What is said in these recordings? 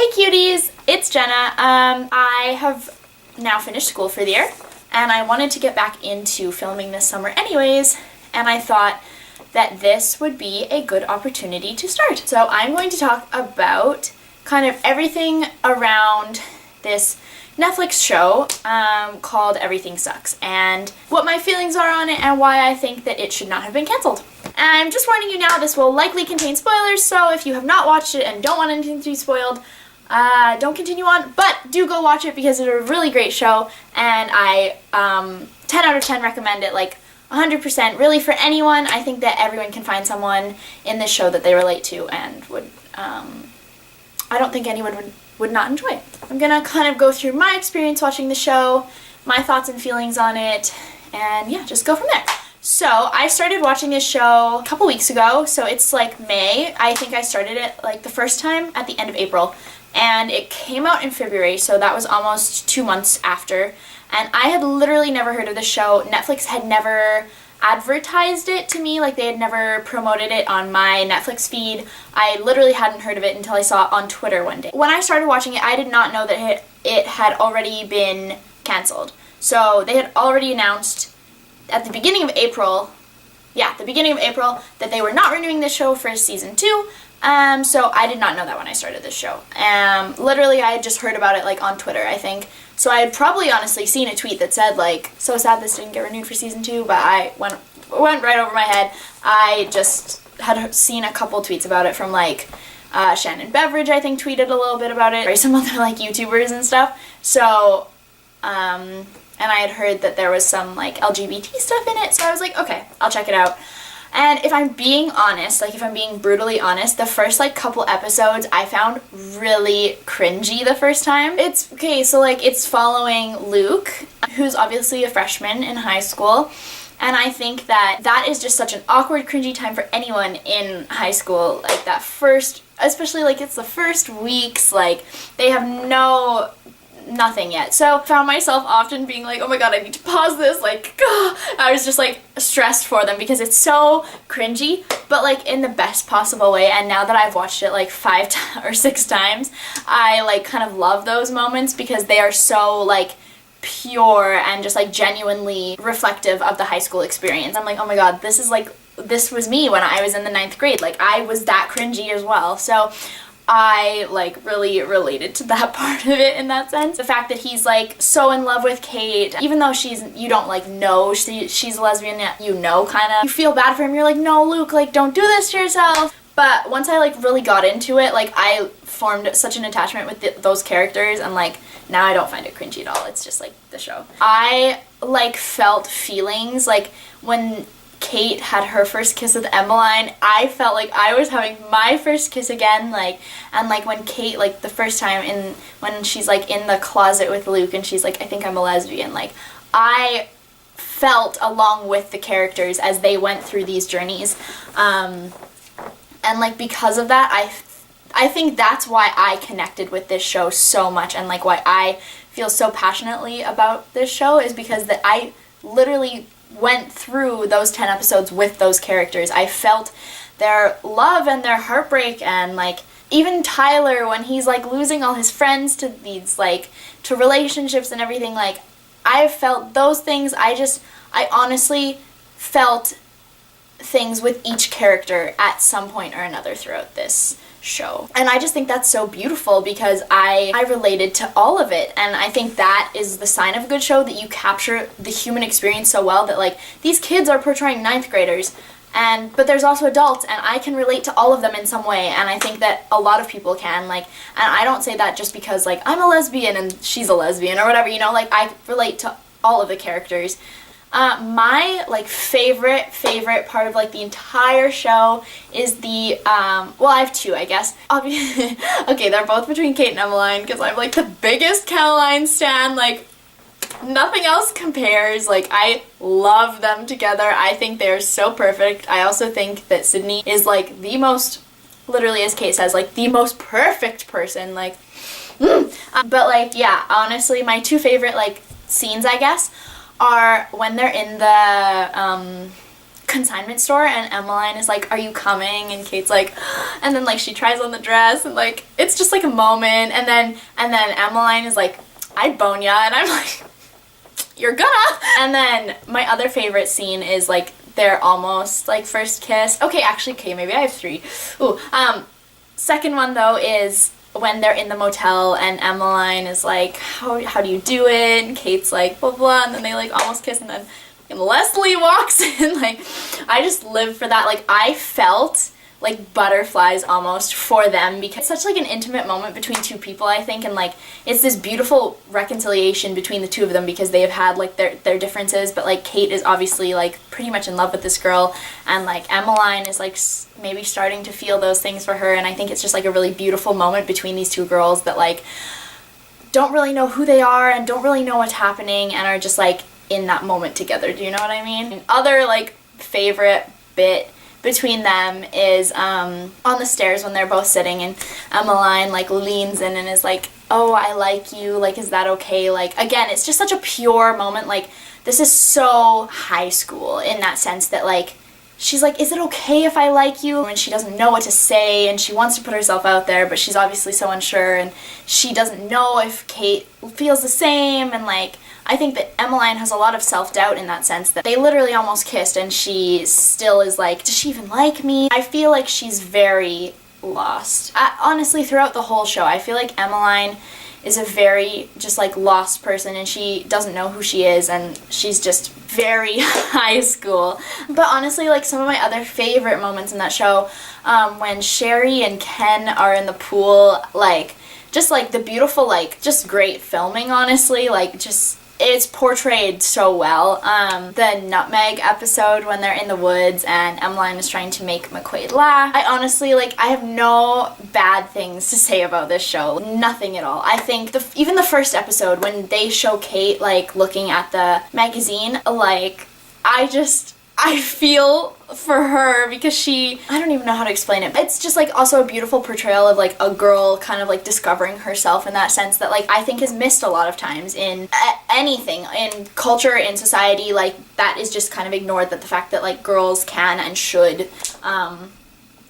cuties, it's Jenna. I have now finished school for the year, and I wanted to get back into filming this summer anyways, and I thought that this would be a good opportunity to start. So I'm going to talk about kind of everything around this Netflix show called Everything Sucks, and what my feelings are on it and why I think that it should not have been cancelled. And I'm just warning you now, this will likely contain spoilers, so if you have not watched it and don't want anything to be spoiled, don't continue on, but do go watch it because it's a really great show, and I 10 out of 10 recommend it, like 100%, really for anyone. I think that everyone can find someone in this show that they relate to and would, I don't think anyone would not enjoy it. I'm gonna kind of go through my experience watching the show, my thoughts and feelings on it, and yeah, just go from there. So I started watching this show a couple weeks ago, so it's like May. I think I started it like the first time at the end of April, and it came out in February, so that was almost 2 months after, and I had literally never heard of the show. Netflix had never advertised it to me, like they had never promoted it on my Netflix feed. I literally hadn't heard of it until I saw it on Twitter one day. When I started watching it, I did not know that it had already been cancelled. So they had already announced at the beginning of April, that they were not renewing this show for season 2. So I did not know that when I started this show. Literally I had just heard about it like on Twitter, I think. So I had probably honestly seen a tweet that said like, so sad this didn't get renewed for season 2, but I went right over my head. I just had seen a couple tweets about it from like Shannon Beveridge, I think, tweeted a little bit about it, or some other like YouTubers and stuff. So, and I had heard that there was some like LGBT stuff in it, so I was like, okay, I'll check it out. And if I'm being honest, like if I'm being brutally honest, the first like couple episodes I found really cringy the first time. It's, okay, so like it's following Luke, who's obviously a freshman in high school, and I think that that is just such an awkward, cringy time for anyone in high school, like that first, especially like it's the first weeks, like they have nothing yet. So I found myself often being like, oh my god, I need to pause this, like, I was just like stressed for them because it's so cringy, but like in the best possible way. And now that I've watched it like 5 or 6 times, I like kind of love those moments because they are so like pure and just like genuinely reflective of the high school experience. I'm like, oh my god, this was me when I was in the 9th grade, like I was that cringy as well. So I like really related to that part of it in that sense. The fact that he's like so in love with Kate, even though you don't like know she's a lesbian yet, you know, kind of. You feel bad for him, you're like, no, Luke, like don't do this to yourself. But once I like really got into it, like I formed such an attachment with those characters, and like now I don't find it cringy at all. It's just like the show. I like felt feelings like when Kate had her first kiss with Emmeline. I felt like I was having my first kiss again, like, and like when Kate, like the first time when she's like in the closet with Luke and she's like, I think I'm a lesbian, like I felt along with the characters as they went through these journeys, and like because of that, I think that's why I connected with this show so much, and like why I feel so passionately about this show is because that I literally went through those 10 episodes with those characters. I felt their love and their heartbreak, and like even Tyler when he's like losing all his friends to these like to relationships and everything, like I felt those things. I honestly felt things with each character at some point or another throughout this show. And I just think that's so beautiful because I related to all of it, and I think that is the sign of a good show, that you capture the human experience so well that like these kids are portraying 9th graders, but there's also adults, and I can relate to all of them in some way, and I think that a lot of people can, like, and I don't say that just because like I'm a lesbian and she's a lesbian or whatever, you know, like I relate to all of the characters. My like favorite part of like the entire show is the well, I have 2, I guess. Obviously, okay, they're both between Kate and Emmeline because I'm like the biggest Caroline stan, like nothing else compares. Like I love them together. I think they're so perfect. I also think that Sydney is like the most, literally as Kate says, like the most perfect person, like but like yeah, honestly my 2 favorite like scenes, I guess, are when they're in the consignment store, and Emmeline is like, are you coming? And Kate's like, and then like she tries on the dress, and like it's just like a moment, and then Emmeline is like, I'd bone ya, and I'm like, you're gonna. And then my other favorite scene is like their almost like first kiss. Okay, actually, okay, maybe I have 3. Ooh, second one though is when they're in the motel and Emmeline is like, how do you do it? And Kate's like, blah blah, and then they like almost kiss, and then Leslie walks in. Like, I just live for that. Like, I felt like butterflies almost for them, because it's such like an intimate moment between 2 people, I think, and like it's this beautiful reconciliation between the 2 of them, because they have had like their differences, but like Kate is obviously like pretty much in love with this girl, and like Emmeline is like maybe starting to feel those things for her, and I think it's just like a really beautiful moment between these 2 girls that like don't really know who they are and don't really know what's happening and are just like in that moment together. Do you know what I mean? And other like favorite bit between them is on the stairs when they're both sitting, and Emmeline like leans in and is like, oh, I like you, like, is that okay? Like, again, it's just such a pure moment. Like, this is so high school in that sense that like she's like, is it okay if I like you? And she doesn't know what to say, and she wants to put herself out there, but she's obviously so unsure, and she doesn't know if Kate feels the same. And like, I think that Emmeline has a lot of self-doubt in that sense, that they literally almost kissed and she still is like, does she even like me? I feel like she's very lost. Honestly, throughout the whole show, I feel like Emmeline is a very just like lost person, and she doesn't know who she is, and she's just very high school. But honestly, like some of my other favorite moments in that show, when Sherry and Ken are in the pool, like just like the beautiful, like just great filming, honestly, like just it's portrayed so well. The nutmeg episode when they're in the woods and Emmeline is trying to make McQuaid laugh. I honestly, like, I have no bad things to say about this show. Nothing at all. I think even the first episode when they show Kate, like, looking at the magazine, like, I feel for her, because I don't even know how to explain it. It's just like also a beautiful portrayal of like a girl kind of like discovering herself in that sense that like I think is missed a lot of times in anything, in culture, in society. Like that is just kind of ignored, that the fact that like girls can and should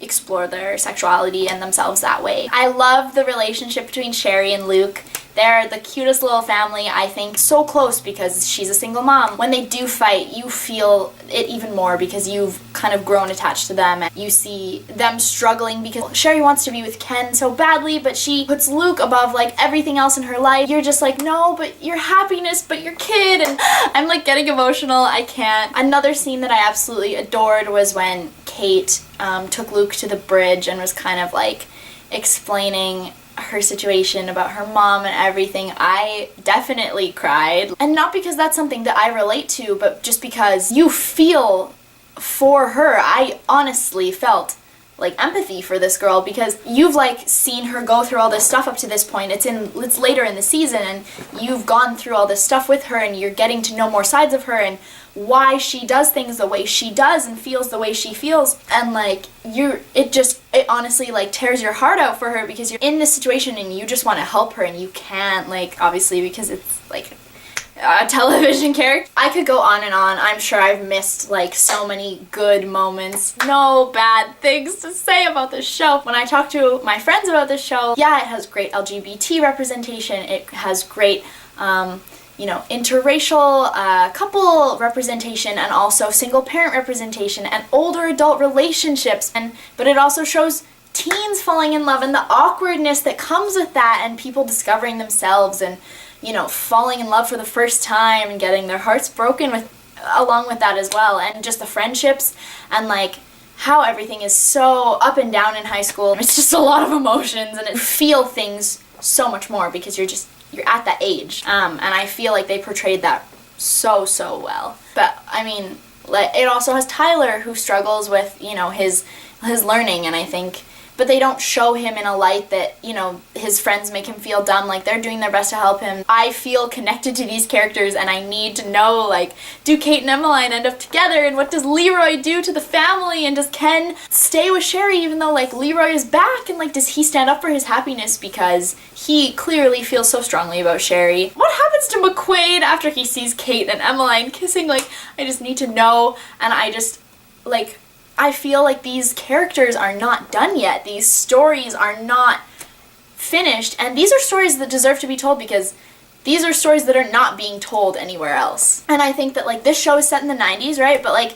explore their sexuality and themselves that way. I love the relationship between Sherry and Luke. They're the cutest little family, I think. So close because she's a single mom. When they do fight, you feel it even more because you've kind of grown attached to them. And you see them struggling because Sherry wants to be with Ken so badly, but she puts Luke above like everything else in her life. You're just like, no, but your happiness, but your kid. And I'm like getting emotional. I can't. Another scene that I absolutely adored was when Kate took Luke to the bridge and was kind of like explaining her situation about her mom and everything. I definitely cried. And not because that's something that I relate to, but just because you feel for her. I honestly felt like empathy for this girl because you've like seen her go through all this stuff up to this point. It's later in the season and you've gone through all this stuff with her and you're getting to know more sides of her and why she does things the way she does and feels the way she feels, and like it honestly like tears your heart out for her because you're in this situation and you just want to help her and you can't, like, obviously because it's like a television character. I could go on and on. I'm sure I've missed like so many good moments. No bad things to say about this show. When I talk to my friends about this show, yeah, it has great LGBT representation. It has great interracial couple representation and also single parent representation and older adult relationships, but it also shows teens falling in love and the awkwardness that comes with that and people discovering themselves and falling in love for the first time and getting their hearts broken along with that as well, and just the friendships and like how everything is so up and down in high school. It's just a lot of emotions and you feel things so much more because you're at that age, and I feel like they portrayed that so well. But I mean, it also has Tyler who struggles with his learning, and I think, but they don't show him in a light that his friends make him feel dumb, like they're doing their best to help him. I feel connected to these characters and I need to know, like, do Kate and Emmeline end up together, and what does Leroy do to the family, and does Ken stay with Sherry even though like Leroy is back, and like does he stand up for his happiness because he clearly feels so strongly about Sherry? What happens to McQuaid after he sees Kate and Emmeline kissing? Like, I just need to know, and like, I feel like these characters are not done yet. These stories are not finished, and these are stories that deserve to be told because these are stories that are not being told anywhere else. And I think that, like, this show is set in the 90s, right? But, like,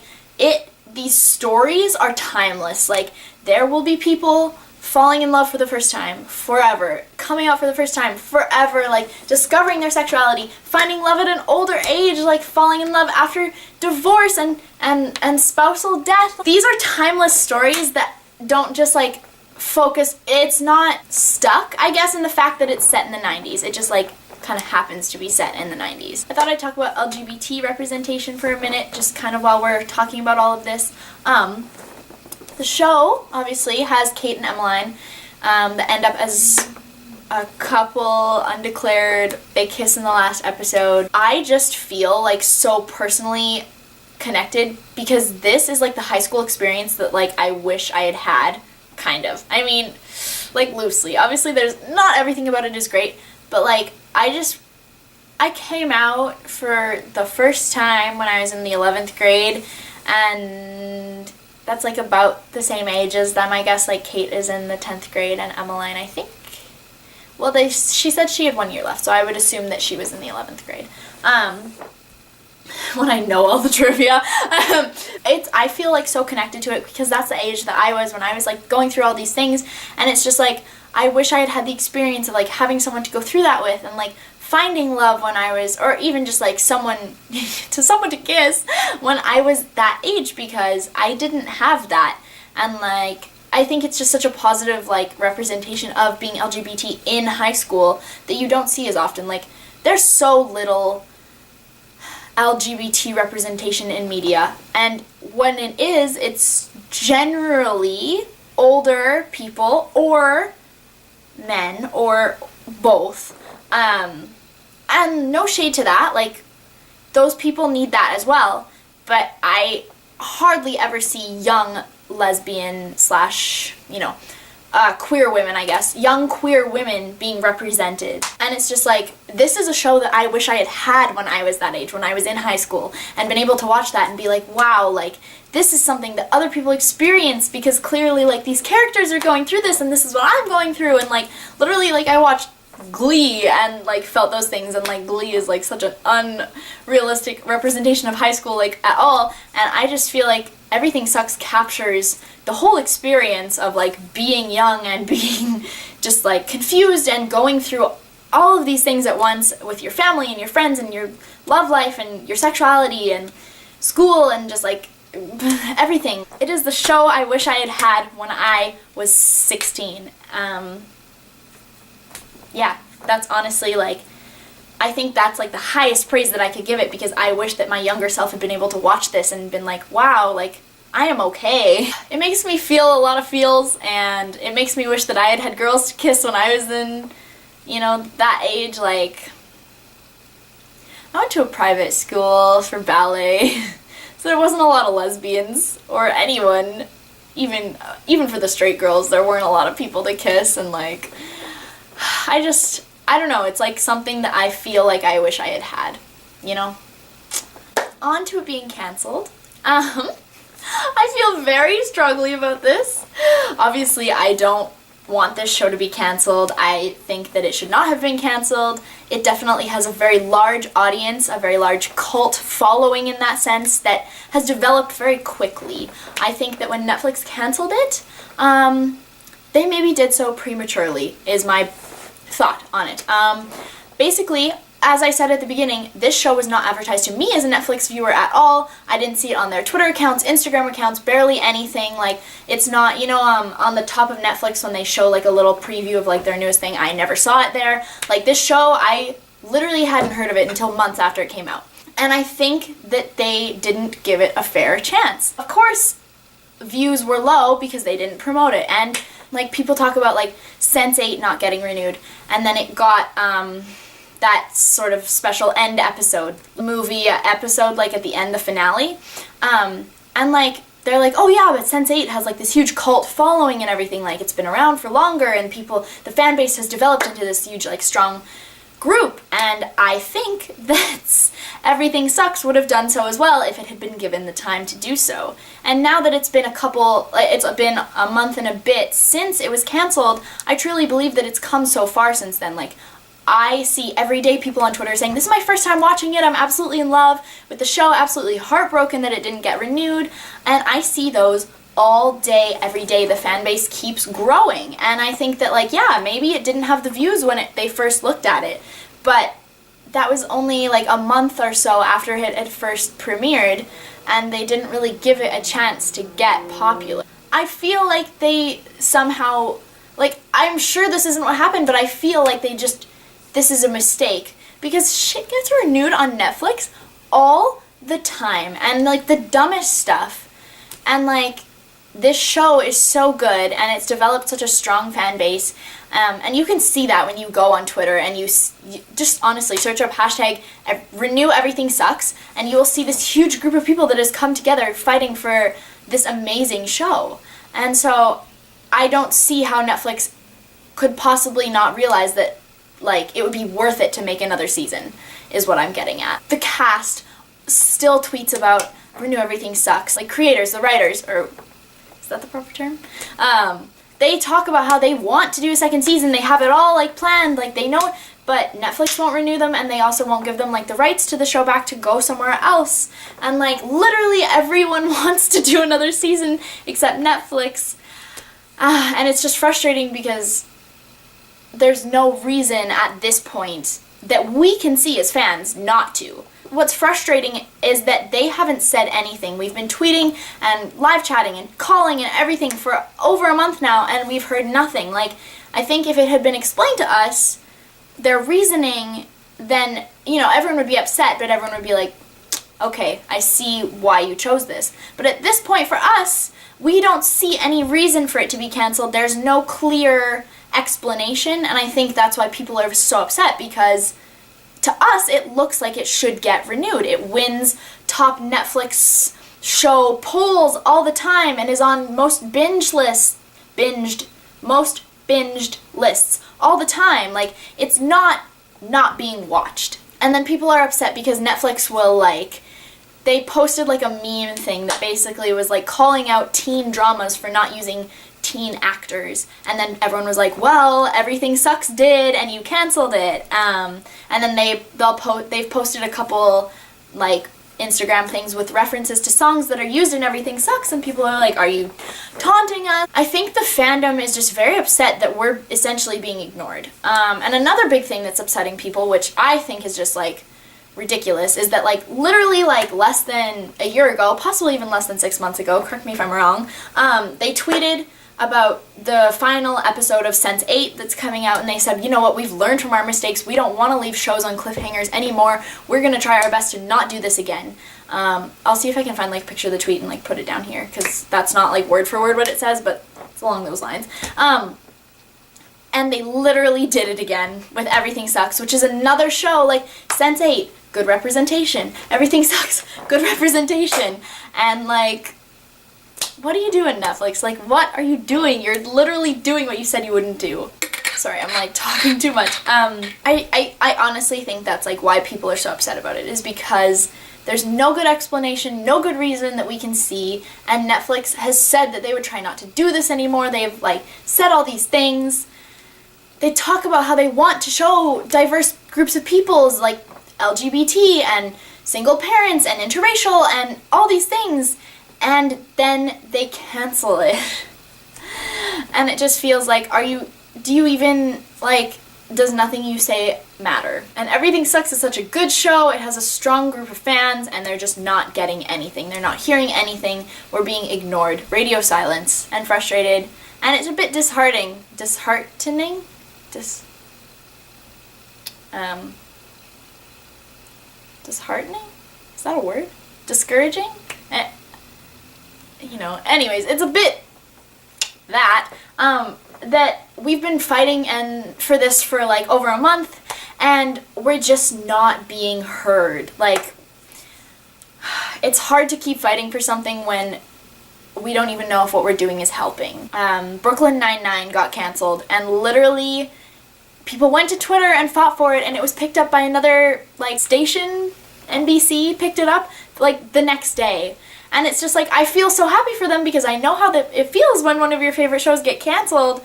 these stories are timeless. Like, there will be people falling in love for the first time forever, coming out for the first time forever, like, discovering their sexuality, finding love at an older age, like, falling in love after divorce and spousal death. These are timeless stories that don't just, like, focus. It's not stuck, I guess, in the fact that it's set in the 90s. It just, like, kind of happens to be set in the 90s. I thought I'd talk about LGBT representation for a minute, just kind of while we're talking about all of this. The show, obviously, has Kate and Emmeline that end up as a couple, undeclared. They kiss in the last episode. I just feel, like, so personally connected because this is, like, the high school experience that, like, I wish I had had, kind of. I mean, like, loosely. Obviously, not everything about it is great, but, like, I came out for the first time when I was in the 11th grade, and that's, like, about the same age as them, I guess. Like, Kate is in the 10th grade, and Emmeline, I think, well, she said she had 1 year left, so I would assume that she was in the 11th grade. When I know all the trivia. I feel, like, so connected to it because that's the age that I was when I was, like, going through all these things, and it's just, like, I wish I had had the experience of, like, having someone to go through that with and, like, finding love when I was, or even just, like, someone to kiss when I was that age because I didn't have that. And, like, I think it's just such a positive, like, representation of being LGBT in high school that you don't see as often. Like, there's so little LGBT representation in media, and when it is, it's generally older people or men or both. And no shade to that, like, those people need that as well, but I hardly ever see young lesbian slash, queer women, I guess, young queer women being represented. And it's just like, this is a show that I wish I had had when I was that age, when I was in high school, and been able to watch that and be like, wow, like, this is something that other people experience because clearly, like, these characters are going through this and this is what I'm going through. And, like, literally, like, I watched Glee and, like, felt those things, and, like, Glee is, like, such an unrealistic representation of high school, like, at all. And I just feel like Everything Sucks captures the whole experience of, like, being young and being just, like, confused and going through all of these things at once with your family and your friends and your love life and your sexuality and school and just, like, everything. It is the show I wish I had had when I was 16. Yeah, that's honestly, like, I think that's, like, the highest praise that I could give it because I wish that my younger self had been able to watch this and been like, wow, like, I am okay. It makes me feel a lot of feels, and it makes me wish that I had had girls to kiss when I was in, that age. Like, I went to a private school for ballet, so there wasn't a lot of lesbians or anyone, even for the straight girls, there weren't a lot of people to kiss, and, like, I don't know, it's, like, something that I feel like I wish I had had, On to it being cancelled. I feel very strongly about this. Obviously, I don't want this show to be cancelled. I think that it should not have been cancelled. It definitely has a very large audience, a very large cult following in that sense that has developed very quickly. I think that when Netflix cancelled it, they maybe did so prematurely, is my thought on it. Basically, as I said at the beginning, this show was not advertised to me as a Netflix viewer at all. I didn't see it on their Twitter accounts, Instagram accounts, barely anything. Like, it's not, on the top of Netflix when they show, like, a little preview of, like, their newest thing, I never saw it there. Like, this show, I literally hadn't heard of it until months after it came out. And I think that they didn't give it a fair chance. Of course, views were low because they didn't promote it. And, like, people talk about, like, Sense8 not getting renewed, and then it got, that sort of special end episode, movie episode, like, at the end, the finale, and, like, they're like, oh yeah, but Sense8 has, like, this huge cult following and everything, like, it's been around for longer, and the fan base has developed into this huge, like, strong group, and I think that Everything Sucks would have done so as well if it had been given the time to do so. And now that it's been a month and a bit since it was canceled, I truly believe that it's come so far since then. Like, I see every day people on Twitter saying, this is my first time watching it, I'm absolutely in love with the show, absolutely heartbroken that it didn't get renewed, and I see those all day, every day. The fan base keeps growing, and I think that, like, yeah, maybe it didn't have the views when they first looked at it, but that was only like a month or so after it had first premiered, and they didn't really give it a chance to get popular. I feel like they somehow, like, I'm sure this isn't what happened, but I feel like this is a mistake, because shit gets renewed on Netflix all the time, and like the dumbest stuff, and like this show is so good, and it's developed such a strong fan base, and you can see that when you go on Twitter and you just honestly search up hashtag reneweverythingsucks, and you will see this huge group of people that has come together fighting for this amazing show. And so I don't see how Netflix could possibly not realize that, like, it would be worth it to make another season, is what I'm getting at. The cast still tweets about Renew Everything Sucks. Like, creators, the writers, or is that the proper term? They talk about how they want to do a second season. They have it all, like, planned, like, they know it, but Netflix won't renew them, and they also won't give them, like, the rights to the show back to go somewhere else. And, like, literally everyone wants to do another season except Netflix. And it's just frustrating because there's no reason at this point that we can see as fans not to. What's frustrating is that they haven't said anything. We've been tweeting and live chatting and calling and everything for over a month now, and we've heard nothing. Like, I think if it had been explained to us, their reasoning, then, you know, everyone would be upset, but everyone would be like, okay, I see why you chose this. But at this point, for us, we don't see any reason for it to be canceled. There's no clear explanation, and I think that's why people are so upset, because to us it looks like it should get renewed. It wins top Netflix show polls all the time and is on most binged lists all the time. Like, it's not being watched. And then people are upset because Netflix will, like, they posted like a meme thing that basically was like calling out teen dramas for not using teen actors, and then everyone was like, well, Everything Sucks did, and you canceled it. And then they've posted a couple like Instagram things with references to songs that are used in Everything Sucks, and people are like, are you taunting us? I think the fandom is just very upset that we're essentially being ignored. And another big thing that's upsetting people, which I think is just like ridiculous, is that like literally like less than a year ago, possibly even less than 6 months ago, correct me if I'm wrong, they tweeted about the final episode of Sense8 that's coming out, and they said, you know what, we've learned from our mistakes, we don't want to leave shows on cliffhangers anymore, we're going to try our best to not do this again. I'll see if I can find like a picture of the tweet and like put it down here, because that's not like word for word what it says, but it's along those lines. And they literally did it again with Everything Sucks, which is another show like Sense8, good representation, Everything Sucks, good representation, and like, what are you doing, Netflix? Like, what are you doing? You're literally doing what you said you wouldn't do. Sorry, I'm like talking too much. I honestly think that's like why people are so upset about it, is because there's no good explanation, no good reason that we can see, and Netflix has said that they would try not to do this anymore. They've like said all these things. They talk about how they want to show diverse groups of peoples, like LGBT and single parents and interracial and all these things, and then they cancel it. And it just feels like, do you even, like, does nothing you say matter? And Everything Sucks is such a good show, it has a strong group of fans, and they're just not getting anything. They're not hearing anything. We're being ignored. Radio silence. And frustrated. And it's a bit disheartening. Disheartening? Disheartening? Is that a word? Discouraging? You know, anyways, it's a bit that we've been fighting for this for like over a month, and we're just not being heard. Like, it's hard to keep fighting for something when we don't even know if what we're doing is helping. Brooklyn Nine-Nine got canceled, and literally people went to Twitter and fought for it, and it was picked up by another, like, station. NBC picked it up, like, the next day. And it's just like, I feel so happy for them because I know how it feels when one of your favorite shows get canceled,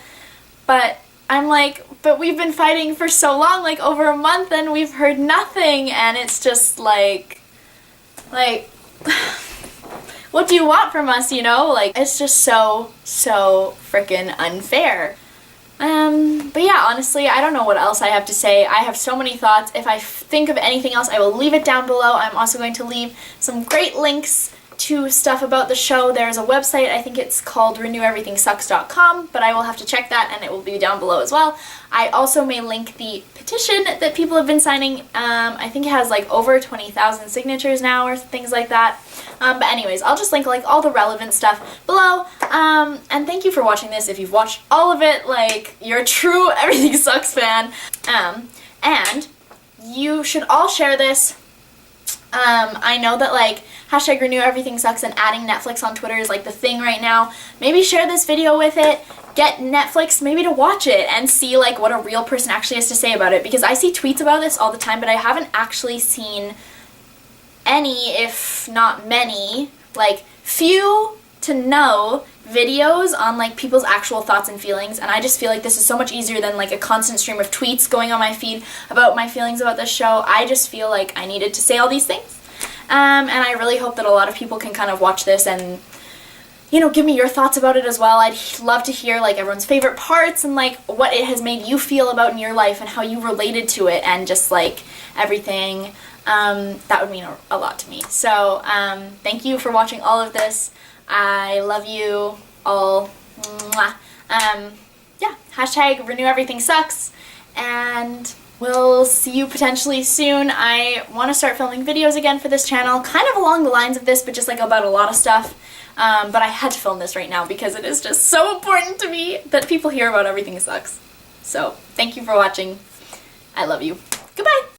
but I'm like, but we've been fighting for so long, like over a month, and we've heard nothing, and it's just like, what do you want from us, you know? Like, it's just so freaking unfair. But yeah, honestly, I don't know what else I have to say. I have so many thoughts. If I think of anything else, I will leave it down below. I'm also going to leave some great links to stuff about the show. There's a website, I think it's called reneweverythingsucks.com, but I will have to check that, and it will be down below as well. I also may link the petition that people have been signing. I think it has like over 20,000 signatures now or things like that. But anyways, I'll just link like all the relevant stuff below. And thank you for watching this. If you've watched all of it, like, you're a true Everything Sucks fan. And you should all share this. I know that, like, hashtag reneweverythingsucks and adding Netflix on Twitter is like the thing right now. Maybe share this video with it. Get Netflix maybe to watch it and see like what a real person actually has to say about it, because I see tweets about this all the time, but I haven't actually seen any, if not many, like few to no videos on like people's actual thoughts and feelings, and I just feel like this is so much easier than like a constant stream of tweets going on my feed about my feelings about this show. I just feel like I needed to say all these things, and I really hope that a lot of people can kind of watch this and, you know, give me your thoughts about it as well. I'd love to hear like everyone's favorite parts and like what it has made you feel about in your life and how you related to it and just like everything. That would mean a lot to me. So thank you for watching all of this. I love you all. Mwah. Yeah, hashtag reneweverythingsucks, and we'll see you potentially soon. I want to start filming videos again for this channel, kind of along the lines of this, but just like about a lot of stuff. But I had to film this right now because it is just so important to me that people hear about Everything Sucks. So thank you for watching. I love you. Goodbye!